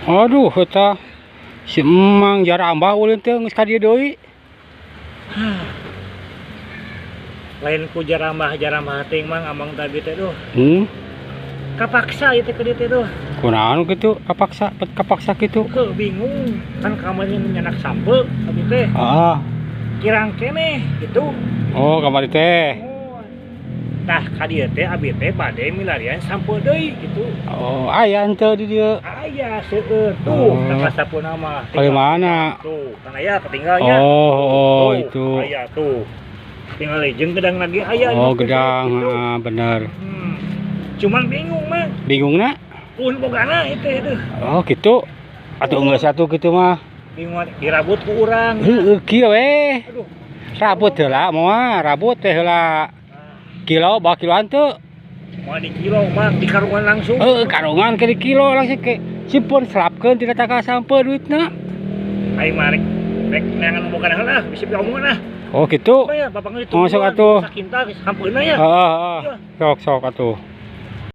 Aduh eta si emang jarambah ulin teh geus ka dieu deui. Lain ku jarambah teh mang amang tadi teh duh. Kapaksa ieu teh ke dieu teh duh. Kunaon kitu kapaksa kitu? Heuh bingung. Kan kamari nyanak sampe abi teh. Heeh. Kirang keneh gitu. Oh, kamari teh. Tah ka dieu teh abi teh bade milarian sampe deui gitu. Oh, aya henteu di dieu. Aya seueur tuh, tanggal sapeuna mah. Di mana? Tuh, kan aya ketinggalnya. Oh, itu. Aya tuh. Tinggal jeung gedang lagi aya. Oh, gedang, bener. Cuman bingung mah. Bingungna? Pun bogana itu. Oh, gitu. Atuh geus satu kitu mah. Bingung dirabut ku urang. Heueuh kieu we. Aduh. Rabut heula moal, rabut teh heula. Kilo, bawa kiloan teu? Mau di kilo mah di karungan langsung. Karungan ke di kilo langsung ke simpun selapkeun tina taka sampe duitna. Ai mah rek neangan bogana heula, bisi piomongna. Oh, gitu. Ya, bapak masuk atuh. Sakinta sampeuna ya. Heeh, sok atuh.